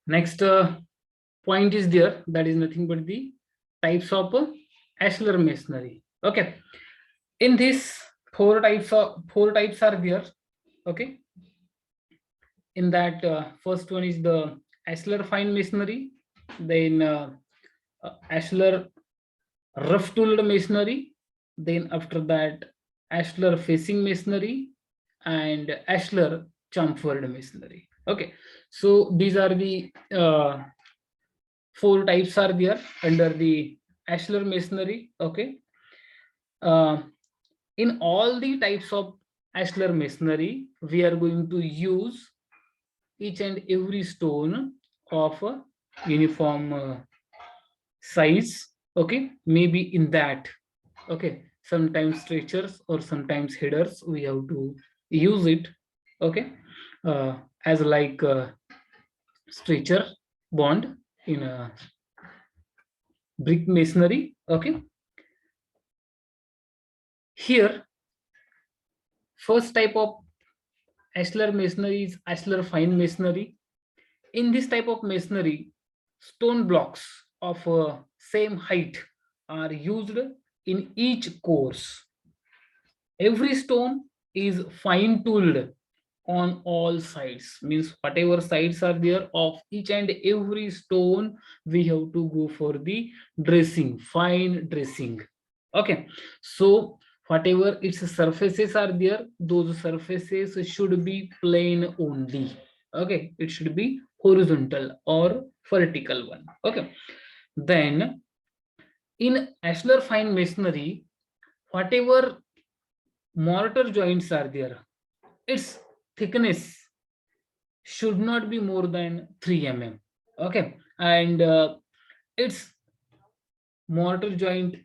Next point is there, that is nothing but the types of ashlar masonry. Okay, in this four types are there. Okay, in that first one is the ashlar fine masonry, then ashlar rough tooled masonry, then after that ashlar facing masonry, and ashlar chamfered masonry. Okay, so these are the four types are there under the ashlar masonry. Okay, uh, in all the types of ashlar masonry, we are going to use each and every stone of a uniform size. Okay, maybe in that. Okay, sometimes stretchers or sometimes headers we have to use it. Okay, as like stretcher bond in a brick masonry. Okay, here first type of ashlar masonry is ashlar fine masonry. In this type of masonry, stone blocks of same height are used in each course. Every stone is fine tooled on all sides, means whatever sides are there of each and every stone, we have to go for the dressing, fine dressing. Okay, so whatever its surfaces are there, those surfaces should be plain only. Okay, it should be horizontal or vertical one. Okay, then in ashlar fine masonry, whatever mortar joints are there, its thickness should not be more than 3 mm. Okay, and its mortar joint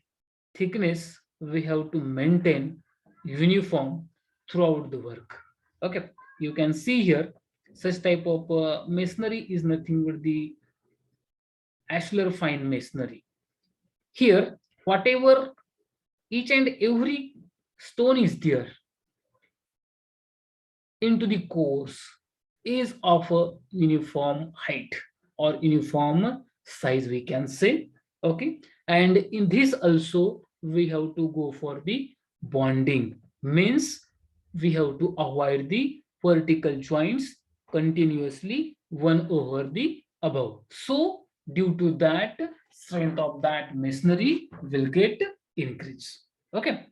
thickness we have to maintain uniform throughout the work. Okay, you can see here such type of masonry is nothing but the ashlar fine masonry. Here, whatever each and every stone is there into the course is of a uniform height or uniform size, we can say. Okay, and in this also we have to go for the bonding, means we have to avoid the vertical joints continuously one over the above, so due to that strength of that masonry will get increased. Okay,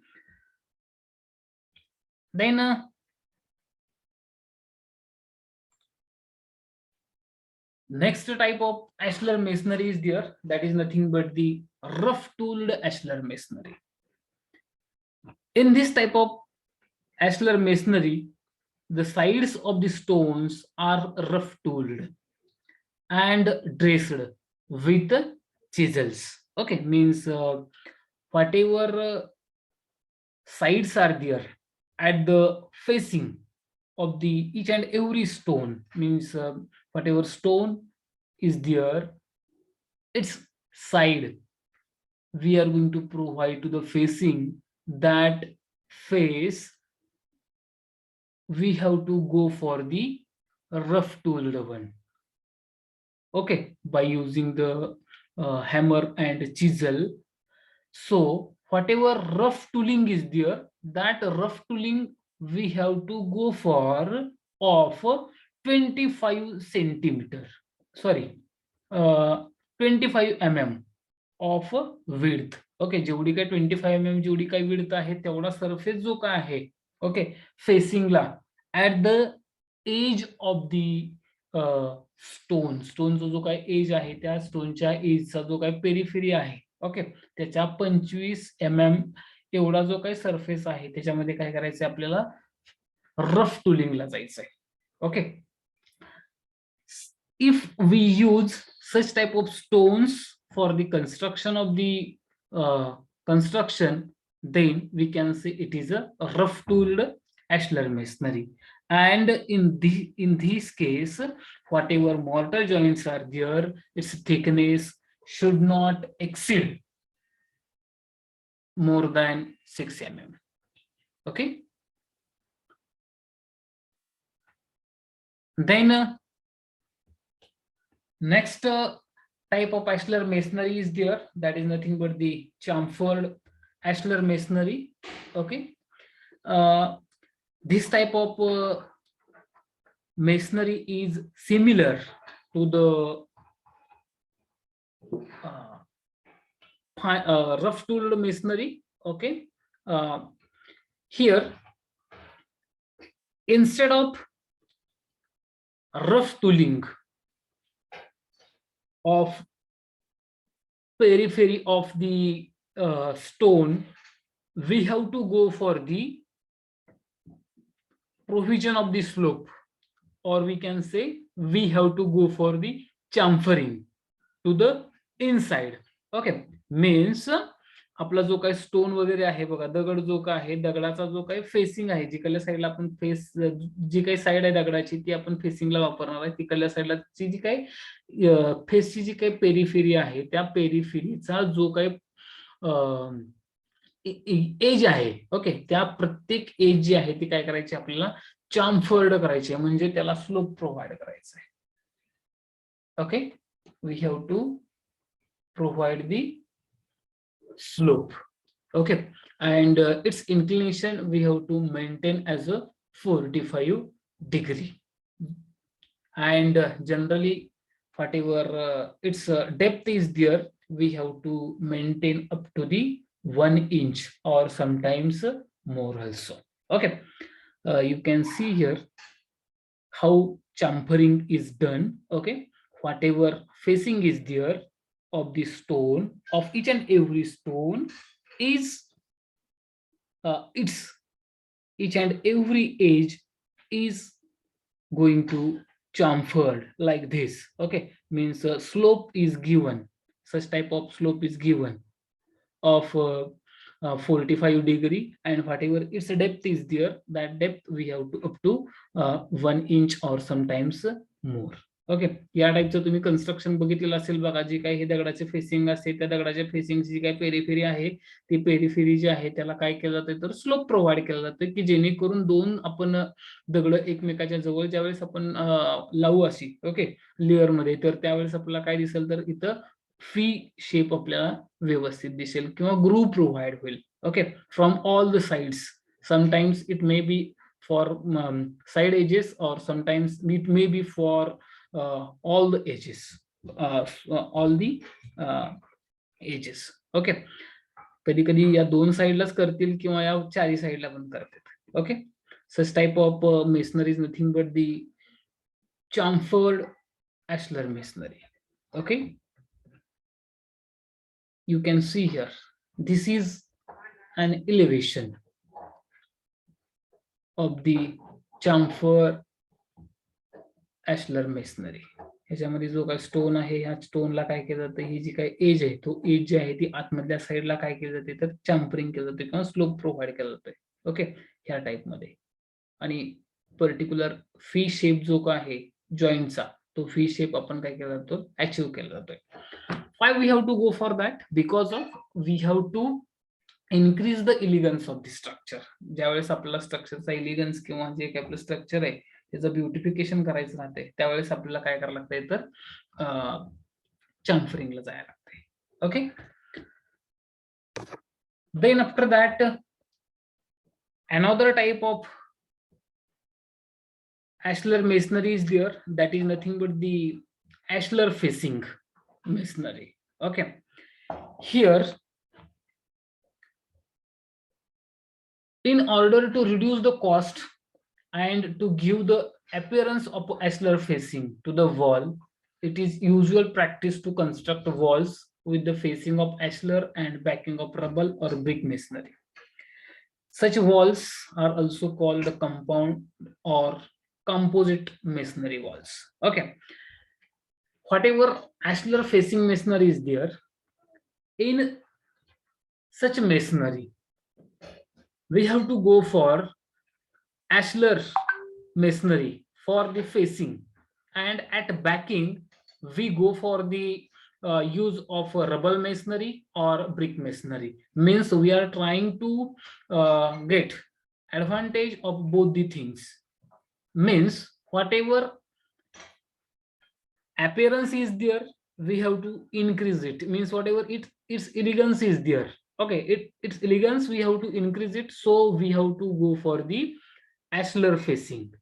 then next type of ashlar masonry is there, that is nothing but the rough tooled ashlar masonry. In this type of ashlar masonry, the sides of the stones are rough tooled and dressed with chisels. Okay, means whatever sides are there at the facing of the each and every stone, means whatever stone is there, its side we are going to provide to the facing, that face we have to go for the rough tooled one. Okay, by using the hammer and chisel. So whatever rough tooling is there, that rough tooling we have to go for of 25 centimeter, sorry, 25 mm of width. Okay, जेवढी काय 25 mm जेवढी काय width आहे तेवढा surface जो काय आहे, okay, फेसिंगला at the edge of the स्टोनचा जो काय एज आहे, त्या स्टोनच्या एजचा जो काय पेरिफेरी आहे, ओके, त्याच्या 25 mm एवढा जो काही सरफेस आहे त्याच्यामध्ये काय करायचंय आपल्याला, रफ टुलिंगला जायचंय. Okay, if we use such type of stones for the construction of the construction, then we can say it is a rough tooled ashlar masonry. And in this case, whatever mortar joints are there, its thickness should not exceed more than 6 mm. Okay, then Next type of ashlar masonry is there, that is nothing but the chamfered ashlar masonry. Okay, this type of masonry is similar to the rough tooled masonry. Okay, here instead of rough tooling of periphery of the stone, we have to go for the provision of the slope, or we can say we have to go for the chamfering to the inside. Okay, means आपला जो काही stone वगैरे आहे बघा, दगड जो काय आहे, दगडाचा जो काही फेसिंग आहे, जिकडल्या साईडला आपण फेस, जी काही साईड आहे दगडाची ती आपण फेसिंगला वापरणार आहे, तिकडल्या साईडला ची जी काही फेसची जी काही पेरिफेरी आहे, त्या पेरिफेरीचा जो काही एज आहे, ओके, त्या प्रत्येक एज जी आहे ती काय करायची आपल्याला चामफर्ड करायची आहे, म्हणजे त्याला स्लोप प्रोव्हाइड करायचा आहे. Okay, we have to provide the slope. Okay, and its inclination we have to maintain as a 45 degree, and generally whatever its depth is there, we have to maintain up to the 1 inch or sometimes more also. Okay, you can see here how chamfering is done. Okay, whatever facing is there of the stone, of each and every stone is its each and every edge is going to chamfered like this. Okay, means slope is given, such type of slope is given of 45 degree, and whatever its depth is there, that depth we have to up to 1 inch or sometimes more. Okay, या टाइपचं तुम्ही construction बघितलेलं असेल बघा, जी काही हे दगडाचे facing असते, त्या दगडाच्या फेसिंगची जी काही पेरिफेरी आहे, ती पेरिफेरी जी आहे त्याला काय केलं जातं, तर स्लोप प्रोव्हाइड केलं जातं, की जेणेकरून दोन आपण दगड एकमेकाच्या जवळ ज्यावेळेस आपण लावू अशी, ओके, लेअर मध्ये, तर त्यावेळेस आपल्याला काय दिसेल, तर इथं फी शेप आपल्याला व्यवस्थित दिसेल किंवा ग्रुप प्रोव्हाइड होईल. Okay, from all the sides, sometimes it may be for side edges, or sometimes it may be for all the edges, all the edges. Okay, कधी कधी या दोन साइडलाच करतील किंवा या चारी साइडला पण करतात. Okay, such type of masonry is nothing but the chamfered ashlar masonry. Okay, you can see here, this is an elevation of the chamfer ashlar masonry. ह्याच्यामध्ये जो काही स्टोन आहे, ह्या स्टोनला काय केलं जातं, ही जी काही एज आहे, तो एज जी आहे ती आतमधल्या साईडला काय केलं जाते, तर चॅम्परिंग केलं जाते किंवा स्लोप प्रोव्हाइड केलं जातोय. ओके, ह्या टाइप मध्ये, आणि पर्टिक्युलर फी शेप जो काय आहे जॉईंटचा, तो फी शेप आपण काय केला जातो, अचीव्ह केला जातोय. Why we have to go for that? Because of we have to increase the elegance of the structure. ज्यावेळेस आपल्याला स्ट्रक्चरचा एलिगन्स किंवा जे काही आपलं स्ट्रक्चर आहे त्याचं ब्युटिफिकेशन करायचं राहते, त्यावेळेस आपल्याला काय करायला लागतंय, तर चॅम्फरिंगला जायला लागतंय. Okay, then after that another type of ashlar masonry is there, that is nothing but the ashlar facing masonry. Okay, here in order to reduce the cost and to give the appearance of ashlar facing to the wall, it is usual practice to construct walls with the facing of ashlar and backing of rubble or brick masonry. Such walls are also called compound or composite masonry walls. Okay, whatever ashlar facing masonry is there, in such masonry we have to go for ashlar masonry for the facing, and at backing we go for the use of rubble masonry or brick masonry. Means we are trying to get advantage of both the things. Means whatever appearance is there, we have to increase it. Means whatever its elegance is there, okay, its elegance we have to increase it, so we have to go for the ashlar facing.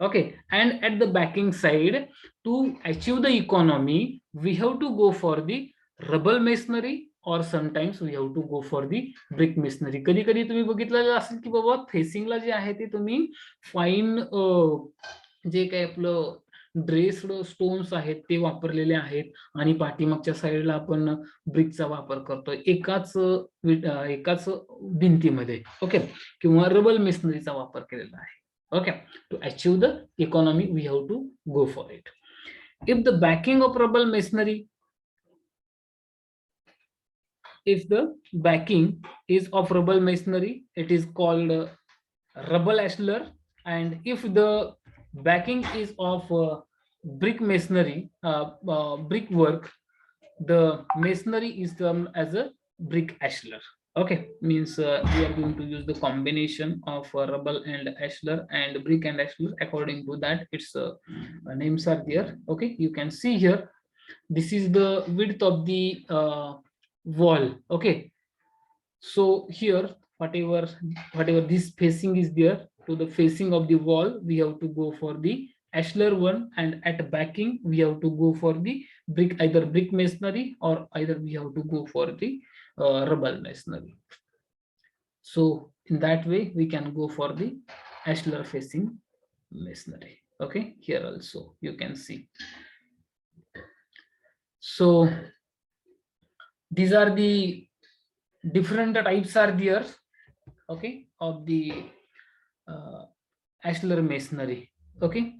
Okay, and at the backing side, to achieve the economy, we have to go for the rubble masonry, or sometimes we have to go for the brick masonry. कधी कधी तुम्ही बघितलेलं असेल की बाबा फेसिंगला जे आहे ते तुम्ही fine जे काही आपलं ड्रेस्ड स्टोन्स आहेत ते वापरलेले आहेत, आणि पाठीमागच्या साईडला आपण ब्रिकचा वापर करतोय एकाच भिंतीमध्ये, ओके, किंवा रबल मेसनरीचा वापर केलेला आहे. Okay, to achieve the economy, we have to go for it. If the backing of rubble masonry, if the backing is of rubble masonry, it is called rubble ashlar. And if the backing is of brick masonry, brick work, the masonry is termed as a brick ashlar. Okay, means we are going to use the combination of rubble and ashlar and brick and ashlar. According to that, its names are there. Okay, you can see here, this is the width of the wall. Okay, so here whatever this facing is there, to the facing of the wall we have to go for the ashlar one, and at backing we have to go for the brick, either brick masonry, or either we have to go for the rubble masonry. So in that way we can go for the ashlar facing masonry. Okay, here also you can see. So these are the different types are there, okay, of the ashlar masonry. Okay,